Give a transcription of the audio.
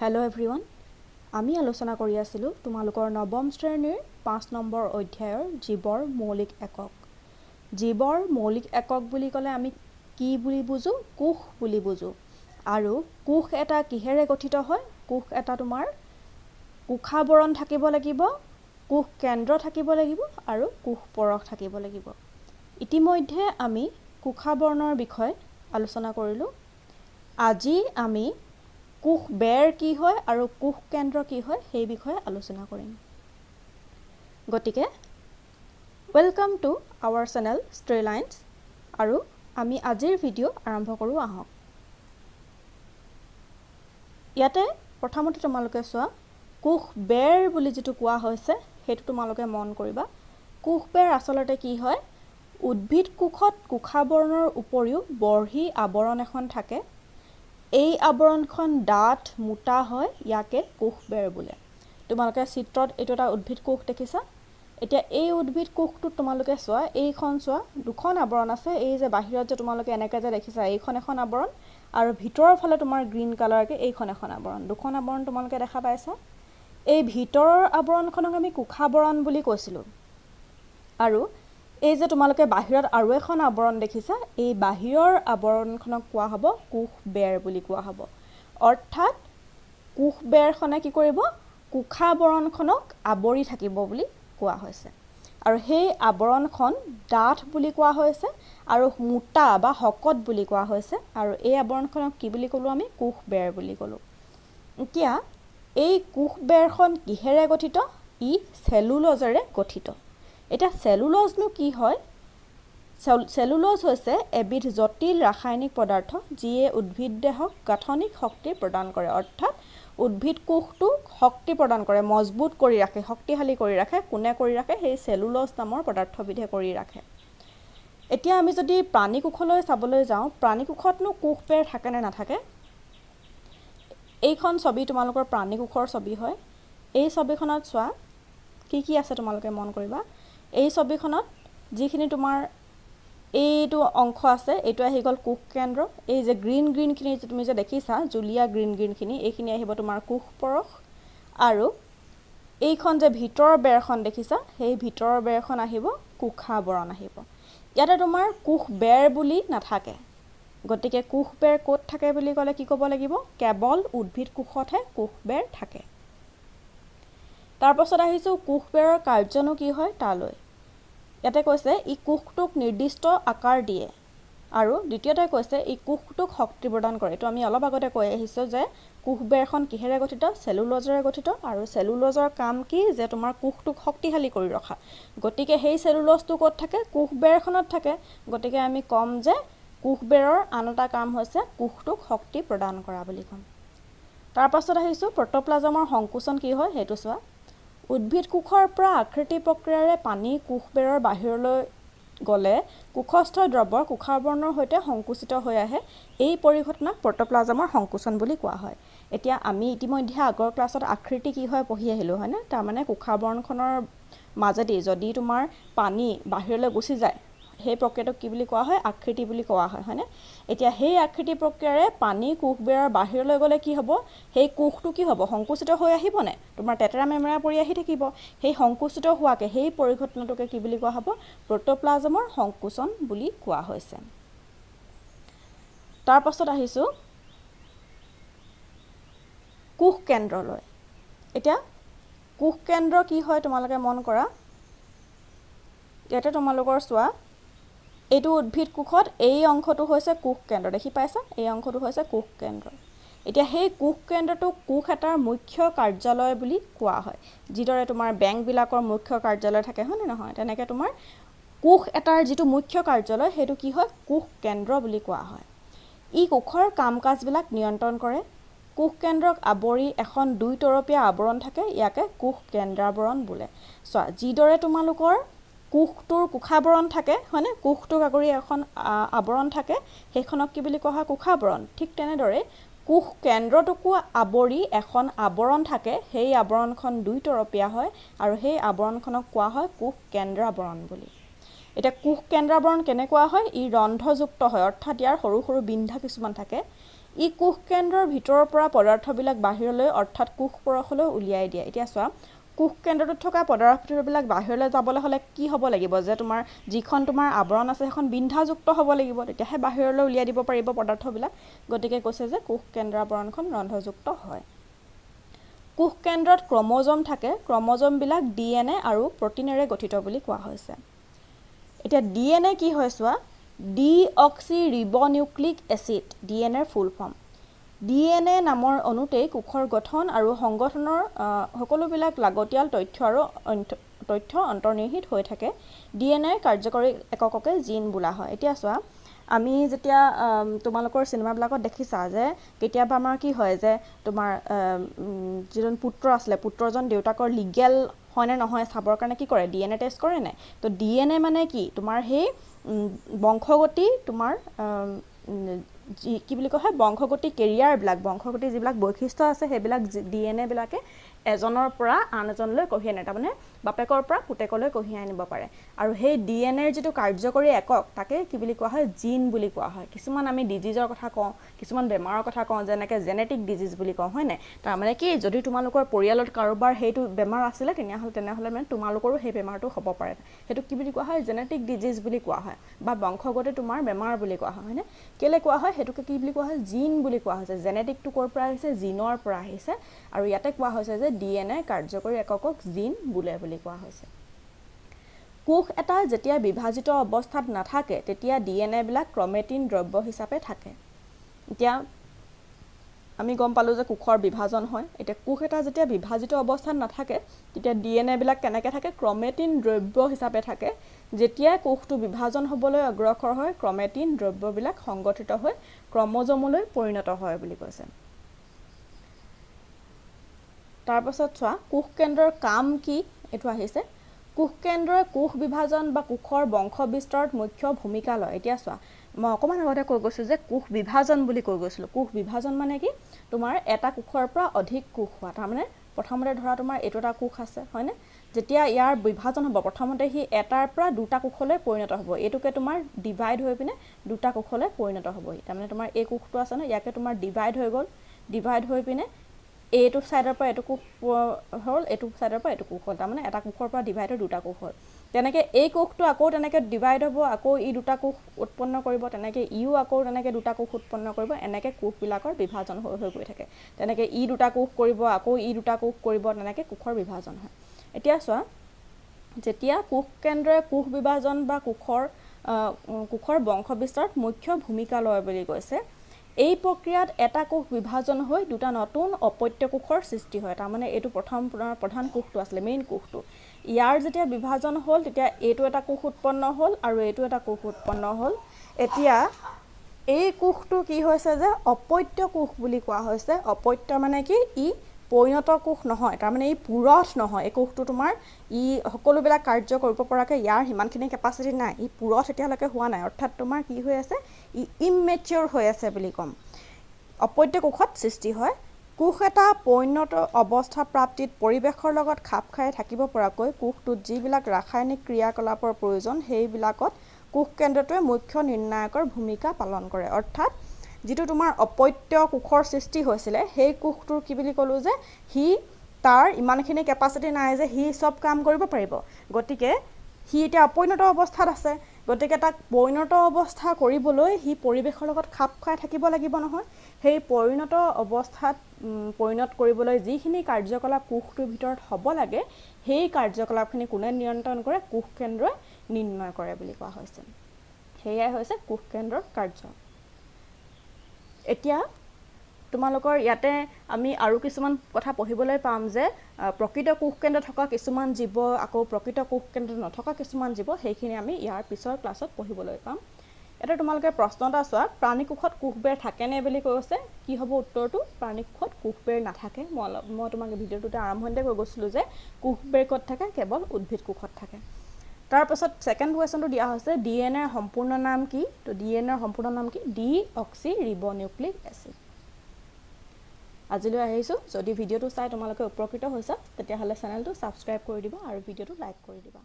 Hello' everyone, আমি আলোচনা কৰি আছিলোঁ তোমালোকৰ নৱম শ্ৰেণীৰ 5 নম্বৰ অধ্যায়ৰ জীৱৰ মৌলিক একক। জীৱৰ মৌলিক একক বুলি ক'লে আমি কি বুলি বুজো? কোষ বুলি বুজো। আৰু কোষ এটা কিহেৰে গঠিত হয়? কোষ এটা তোমাৰ কোষাবৰণ থাকিব লাগিব, কোষ কেন্দ্ৰ থাকিব লাগিব আৰু কোষ পৰশ থাকিব লাগিব। ইতিমধ্যে আমি কোষাবৰণৰ বিষয়ে আলোচনা কৰিলোঁ। আজি আমি কোষ বেৰ কি হয় আৰু কোষ কেন্দ্ৰ কি হয় সেই বিষয়ে আলোচনা কৰিম। গতিকে welcome to our channel straight lines, আৰু আমি আজিৰ ভিডিঅ' আৰম্ভ কৰোঁ আহক। ইয়াতে প্ৰথমতে তোমালোকে চোৱা, কোষ বেৰ বুলি যিটো কোৱা হৈছে সেইটো তোমালোকে মন কৰিবা। কোষ বেৰ আচলতে কি হয়? উদ্ভিদ কোষত কোষাবৰণৰ উপৰিও বৰ্হি আৱৰণ এখন থাকে। এই আৱৰণখন ডাঠ মোটা হয়, ইয়াকে কোষ বেৰ বোলে। তোমালোকে চিত্ৰত এইটো এটা উদ্ভিদ কোষ দেখিছা। এতিয়া এই উদ্ভিদ কোষটোত তোমালোকে চোৱা, এইখন চোৱা, দুখন আৱৰণ আছে। এই যে বাহিৰত যে তোমালোকে এনেকৈ যে দেখিছা, এইখন এখন আৱৰণ, আৰু ভিতৰৰ ফালে তোমাৰ গ্ৰীণ কালাৰকৈ এইখন এখন আৱৰণ। দুখন আৱৰণ তোমালোকে দেখা পাইছা। এই ভিতৰৰ আৱৰণখনক আমি কোষাবৰণ বুলি কৈছিলোঁ। আৰু এই যে তোমালোকে বাহিৰত আৰু এখন আৱৰণ দেখিছা, এই বাহিৰৰ আৱৰণখনক কোৱা হ'ব কোষ বেৰ বুলি কোৱা হ'ব। অৰ্থাৎ কোষ বেৰখনে কি কৰিব? কোষাবৰণখনক আৱৰি থাকিব বুলি কোৱা হৈছে। আৰু সেই আৱৰণখন ডাঠ বুলি কোৱা হৈছে আৰু মোটা বা শকত বুলি কোৱা হৈছে। আৰু এই আৱৰণখনক কি বুলি ক'লোঁ আমি? কোষ বেৰ বুলি ক'লোঁ। এতিয়া এই কোষ বেৰখন কিহেৰে গঠিত? ই চেলুলজেৰে গঠিত। এতিয়া চেলুলজনো কি হয়? চেলুলজ হৈছে এবিধ জটিল ৰাসায়নিক পদাৰ্থ যিয়ে উদ্ভিদ দেহক গাঠনিক শক্তি প্ৰদান কৰে। অৰ্থাৎ উদ্ভিদ কোষটোক শক্তি প্ৰদান কৰে, মজবুত কৰি ৰাখে, শক্তিশালী কৰি ৰাখে। কোনে কৰি ৰাখে? সেই চেলুলজ নামৰ পদাৰ্থবিধে কৰি ৰাখে। এতিয়া আমি যদি প্ৰাণী কোষলৈ চাবলৈ যাওঁ, প্ৰাণী কোষতনো কোষ বেৰ থাকে নে নাথাকে? এইখন ছবি তোমালোকৰ প্ৰাণী কোষৰ ছবি হয়। এই ছবিখনত চোৱা কি কি আছে তোমালোকে মন কৰিবা। এই ছবিখনত যিখিনি তোমাৰ এইটো অংশ আছে, এইটো আহি গ'ল কোষ কেন্দ্ৰ। এই যে গ্ৰীণ গ্ৰীণখিনি তুমি যে দেখিছা, জুলীয়া গ্ৰীণ গ্ৰীণখিনি, এইখিনি আহিব তোমাৰ কোষ পৰশ। আৰু এইখন যে ভিতৰৰ বেৰখন দেখিছা, সেই ভিতৰৰ বেৰখন আহিব কোষাবৰণ আহিব। ইয়াতে তোমাৰ কোষ বেৰ বুলি নাথাকে। গতিকে কোষ বেৰ ক'ত থাকে বুলি ক'লে কি ক'ব লাগিব? কেৱল উদ্ভিদ কোষতহে কোষ বেৰ থাকে। তাৰপাছত আহিছোঁ কোষ বেৰৰ কাৰ্যনো কি হয় তালৈ। ইয়াতে কৈছে ই কোষটোক নিৰ্দিষ্ট আকাৰ দিয়ে। আৰু দ্বিতীয়তে কৈছে ই কোষটোক শক্তি প্ৰদান কৰে। এইটো আমি অলপ আগতে কৈ আহিছোঁ যে কোষ বেৰখন কিহেৰে গঠিত? চেলুলজেৰে গঠিত। আৰু চেলুলজৰ কাম কি? যে তোমাৰ কোষটোক শক্তিশালী কৰি ৰখা। গতিকে সেই চেলুলজটো ক'ত থাকে? কোষ বেৰখনত থাকে। গতিকে আমি ক'ম যে কোষ বেৰৰ আন এটা কাম হৈছে কোষটোক শক্তি প্ৰদান কৰা বুলি ক'ম। তাৰপাছত আহিছোঁ প্ৰ'ট'প্লাজমৰ সংকোচন কি হয় সেইটো চোৱা। উদ্ভিদ কোষৰ পৰা আকৃতি প্ৰক্ৰিয়াৰে পানী কোষ বেৰৰ বাহিৰলৈ গ'লে কোষস্থ দ্ৰৱ কোষাবৰণৰ সৈতে সংকুচিত হৈ আহে। এই পৰিঘটনাক প্ৰ'ট'প্লাজমৰ সংকোচন বুলি কোৱা হয়। এতিয়া আমি ইতিমধ্যে আগৰ ক্লাছত আকৃতি কি হয় পঢ়ি আহিলোঁ, হয়নে? তাৰমানে কোষাবৰণখনৰ মাজেদি যদি তোমাৰ পানী বাহিৰলৈ গুচি যায়, সেই প্ৰক্ৰিয়াটোক কি বুলি কোৱা হয়? আকৃতি বুলি কোৱা হয়, হয়নে? এতিয়া সেই আকৃতি প্ৰক্ৰিয়াৰে পানী কোষ বেৰৰ বাহিৰলৈ গ'লে কি হ'ব? সেই কোষটো কি হ'ব? সংকুচিত হৈ আহিবনে? তোমাৰ তেতেৰা মেমেৰা পৰি আহি থাকিব। সেই সংকুচিত হোৱাকে সেই পৰিঘটনাটোকে কি বুলি কোৱা হ'ব? প্ৰ'ট'প্লাজমৰ সংকোচন বুলি কোৱা হৈছে। তাৰপাছত আহিছোঁ কোষ কেন্দ্ৰলৈ। এতিয়া কোষ কেন্দ্ৰ কি হয় তোমালোকে মন কৰা। ইয়াতে তোমালোকৰ চোৱা, এইটো উদ্ভিদ কোষত এই অংশটো হৈছে কোষ কেন্দ্ৰ, দেখি পাইছা? এই অংশটো হৈছে কোষ কেন্দ্ৰ। এতিয়া সেই কোষ কেন্দ্ৰটোক কোষ এটাৰ মুখ্য কাৰ্যালয় বুলি কোৱা হয়। যিদৰে তোমাৰ বেংকবিলাকৰ মুখ্য কাৰ্যালয় থাকে, হয়নে নহয়? তেনেকৈ তোমাৰ কোষ এটাৰ যিটো মুখ্য কাৰ্যালয় সেইটো কি হয়? কোষ কেন্দ্ৰ বুলি কোৱা হয়। ই কোষৰ কাম কাজবিলাক নিয়ন্ত্ৰণ কৰে। কোষ কেন্দ্ৰক আৱৰি এখন 2 তৰপীয়া আৱৰণ থাকে, ইয়াকে কোষ কেন্দ্ৰাৱৰণ বোলে। চোৱা, যিদৰে তোমালোকৰ কোষটোৰ কোষাবৰণ থাকে, হয়নে? কোষটোক আগুৰি এখন আৱৰণ থাকে, সেইখনক কি বুলি কোৱা হয়? কোষাবৰণ। ঠিক তেনেদৰে কোষ কেন্দ্ৰটোকো আৱৰি এখন আৱৰণ থাকে, সেই আৱৰণখন 2 তৰপীয়া হয় আৰু সেই আৱৰণখনক কোৱা হয় কোষ কেন্দ্ৰাৱৰণ বুলি। এতিয়া কোষ কেন্দ্ৰাৱৰণ কেনেকুৱা হয়? ই ৰন্ধ্ৰযুক্ত হয়, অৰ্থাৎ ইয়াৰ সৰু সৰু বিন্ধা কিছুমান থাকে। ই কোষ কেন্দ্ৰৰ ভিতৰৰ পৰা পদাৰ্থবিলাক বাহিৰলৈ অৰ্থাৎ কোষ পৰশলৈ উলিয়াই দিয়ে এতিয়া চোৱা কোষ কেন্দ্ৰটোত থকা পদাৰ্থবিলাক বাহিৰলৈ যাবলৈ হ'লে কি হ'ব লাগিব যে তোমাৰ যিখন তোমাৰ আৱৰণ আছে সেইখন বিন্ধাযুক্ত হ'ব লাগিব তেতিয়াহে বাহিৰলৈ উলিয়াই দিব পাৰিব পদাৰ্থবিলাক গতিকে কৈছে যে কোষ কেন্দ্ৰৰ আৱৰণখন ৰন্ধ্ৰযুক্ত হয় কোষ কেন্দ্ৰত ক্ৰমোজম থাকে ক্ৰমোজমবিলাক ডিএনএ আৰু প্ৰটিনেৰে গঠিত বুলি কোৱা হৈছে এতিয়া ডিএনএ কি হয় চোৱা ডিঅক্সিৰিবনিউক্লিক এচিড ডিএনএৰ ফুল ফৰ্ম ডিএনএ নামৰ অনুতেই কোষৰ গঠন আৰু সংগঠনৰ সকলোবিলাক লাগতিয়াল তথ্য অন্তৰ্নিহিত হৈ থাকে ডিএনএ কাৰ্যকৰী একককে জিন বোলা হয় এতিয়া চোৱা আমি যেতিয়া তোমালোকৰ সিনেমাবিলাকত দেখিছা যে কেতিয়াবা আমাৰ কি হয় যে তোমাৰ যিজন পুত্ৰ আছিলে পুত্ৰজন দেউতাকৰ লিগেল হয়নে নহয় চাবৰ কাৰণে কি কৰে ডিএনএ টেষ্ট কৰে নাই তো ডিএনএ মানে কি তোমাৰ সেই বংশগতি তোমাৰ কি বুলি কয় বংশগতি কেৰিয়াৰবিলাক বংশগতি যিবিলাক বৈশিষ্ট্য আছে সেইবিলাক ডিএনএ বিলাকে এজনৰ পৰা আন এজনলৈ কঢ়িয়াই আনে তাৰমানে বাপেকৰ পৰা পুতেকলৈ কঢ়িয়াই আনিব পাৰে আৰু সেই ডিএনএৰ যিটো কাৰ্যকৰী একক তাকে কি বুলি কোৱা হয় জিন বুলি কোৱা হয় কিছুমান আমি ডিজিজৰ কথা কওঁ কিছুমান বেমাৰৰ কথা কওঁ যেনেকৈ জেনেটিক ডিজিজ বুলি কওঁ হয় নাই তাৰমানে কি যদি তোমালোকৰ পৰিয়ালত কাৰোবাৰ সেইটো বেমাৰ আছিলে তেনেহ'লে মানে তোমালোকৰো সেই বেমাৰটো হ'ব পাৰে সেইটো কি বুলি কোৱা হয় জেনেটিক ডিজিজ বুলি কোৱা হয় বা বংশগত তোমাৰ বেমাৰ বুলি কোৱা হয় হয়নে কেলে কোৱা হয় হেতুকে কি বুলি কোৱা হয় জিন বুলি কোৱা হৈছে জেনেটিকটো ক'ৰ পৰা আহিছে জিনৰ পৰা আহিছে আৰু ইয়াতে কোৱা হৈছে যে ডিএনএ কাৰ্যকৰী এককক জিন বোলে বুলি কোৱা হৈছে কোষ এটা যেতিয়া বিভাজিত অৱস্থাত নাথাকে তেতিয়া ডিএনএ বিলাক ক্ৰমেটিন দ্ৰব্য হিচাপে থাকে এতিয়া আমি গম পালো যে কোষৰ বিভাজন হয় এতিয়া কোষ এটা যেতিয়া বিভাজিত অৱস্থাত নাথাকে তেতিয়া ডিএনএ বিলাক কেনেকৈ থাকে ক্ৰমেটিন দ্ৰব্য হিচাপে থাকে যেতিয়া কোষটো বিভাজন হ'বলৈ অগ্ৰসৰ হয় ক্ৰমেটিন দ্ৰব্যবিলাক সংগঠিত হৈ ক্ৰমোজমলৈ পৰিণত হয় বুলি কৈছে তাৰ পাছত চোৱা কোষ কেন্দ্ৰৰ কাম কি এটো আহিছে কোষ কেন্দ্ৰৰ কোষ বিভাজন বা কোষৰ বংশ বিস্তাৰত মুখ্য ভূমিকা লয় এতিয়া চোৱা মই অকমান আগতে কৈ গৈছো যে কোষ বিভাজন বুলি কৈ গৈছিল কোষ বিভাজন মানে কি তোমাৰ এটা কোষৰ পৰা অধিক কোষ হোৱা তাৰমানে প্ৰথমতে ধৰা তোমাৰ এটো এটা কোষ আছে হয়নে যেতিয়া ইয়াৰ বিভাজন হ'ব প্ৰথমতে হি এটাৰ পৰা দুটা কোষলৈ পৰিণত হ'ব এটোকে তোমাৰ ডিভাইড হৈ পিনে দুটা কোষলৈ পৰিণত হ'ব তাৰমানে তোমাৰ এই কোষটো আছে ন ইয়াকে তোমাৰ ডিভাইড হৈ গ'ল ডিভাইড হৈ পিনে এইটো সাইডৰ পৰা এটো কোষ হ'ল এটো সাইডৰ পৰা এটো কোষ হ'ল তাৰমানে এটা কোষৰ পৰা ডিভাইড হৈ দুটা কোষ হ'ল তেনেকে এই কোষটো আকৌ তেনেকে ডিভাইড হ'ব আকৌ ই দুটা কোষ উৎপন্ন কৰিব তেনেকে ইও আকৌ তেনেকে দুটা কোষ উৎপন্ন কৰিব এনেকে কোষবিলাকৰ বিভাজন হৈ গৈ থাকে তেনেকে ই দুটা কোষ কৰিব আকৌ ই দুটা কোষ কৰিব তেনেকে কোষৰ বিভাজন হয় এতিয়া চোৱা যেতিয়া কোষ কেন্দ্ৰয়ে কোষ বিভাজন বা কোষৰ বংশ বিস্তাৰত মুখ্য ভূমিকা লয় বুলি কৈছে এই প্ৰক্ৰিয়াত এটা কোষ বিভাজন হৈ দুটা নতুন অপত্য কোষৰ সৃষ্টি হয় তাৰমানে এটো প্ৰধান কোষটো আছিল মেইন কোষটো ইয়াৰ যেতিয়া বিভাজন হ'ল তেতিয়া এটো এটা কোষ উৎপন্ন হ'ল আৰু এটো এটা কোষ উৎপন্ন হ'ল এতিয়া এই কোষটো কি হৈছে যে অপত্য কোষ বুলি কোৱা হৈছে অপত্য মানে কি ই পৰিণত কোষ নহয় তাৰমানে ই পুৰঠ নহয় এই কোষটো তোমাৰ ই সকলোবিলাক কাৰ্য কৰিব পৰাকে ইয়াৰ হিমানখিনি কেপাসিটি নাই ই পুৰঠ এতিয়ালৈকে হোৱা নাই অৰ্থাৎ তোমাৰ কি হৈ আছে ই ইমেচিউৰ হৈ আছে বুলি কম অপত্য কোষত সৃষ্টি হয় কোষ এটা পৰিণত অৱস্থা প্ৰাপ্তিত পৰিৱেশৰ লগত খাপ খাই থাকিব পৰাকৈ কোষটোত যিবিলাক ৰাসায়নিক ক্ৰিয়াকলাপৰ প্ৰয়োজন সেইবিলাকত কোষ কেন্দ্ৰটোৱে মুখ্য নিৰ্ণায়কৰ ভূমিকা পালন কৰে অৰ্থাৎ যেটো তোমাৰ অপত্য কোষৰ সৃষ্টি হৈছিল সেই কোষটোৰ কি বুলি কলো যে হি তাৰ ইমানখিনি কেপাসিটি নাই যে হি সব কাম কৰিব পাৰিব গতিকে হি এটা অপৰিণত অৱস্থাত আছে গতিকে তাক পৰিণত অৱস্থা কৰিবলৈ হি পৰিৱেশৰ লগত খাপ খাই থাকিব লাগিব নহয় সেই পৰিণত অৱস্থাত পৰিণত কৰিবলৈ যিখিনি কাৰ্যকলাপ কোষটোৰ ভিতৰত হ'ব লাগে সেই কাৰ্যকলাপখিনি কোনে নিয়ন্ত্ৰণ কৰে কোষ কেন্দ্ৰই নিৰ্ণয় কৰে বুলি কোৱা হৈছে হেয়াই হৈছে কোষ কেন্দ্ৰৰ কাৰ্য এতিয়া তোমালোকৰ ইয়াতে আমি আৰু কিছুমান কথা পঢ়িবলৈ পাম যে প্ৰকৃত কোষ কেন্দ্ৰ থকা কিছুমান জীৱ আকৌ প্ৰকৃত কোষ কেন্দ্ৰ নথকা কিছুমান জীৱ সেইখিনি আমি ইয়াৰ পিছৰ ক্লাছত পঢ়িবলৈ পাম এটা তোমালোকে প্ৰশ্ন এটা চোৱা প্ৰাণী কোষত কোষবেৰ থাকে নে বুলি কৈছে কি হ'ব উত্তৰটো প্ৰাণী কোষত কোষবেৰ নাথাকে মই তোমাক ভিডিঅ'টোতে আৰম্ভণিতে কৈ গৈছিলো যে কোষবেৰ ক'ত থাকে কেৱল উদ্ভিদ কোষত থাকে তাৰ পাছত সেকেন্ড কোৱেশ্চনটো দিয়া হৈছে ডিএনএৰ সম্পূৰ্ণ নাম কি তো ডিএনএৰ সম্পূৰ্ণ নাম কি ডিঅক্সিৰিবনিউক্লিক এচিড আজিলৈ আহিছো যদি ভিডিঅ'টো চাই তোমালোকে উপকৃত হৈছা তেতিয়া হলে চেনেলটো সাবস্ক্ৰাইব কৰি দিবা আৰু ভিডিঅ'টো লাইক কৰি দিবা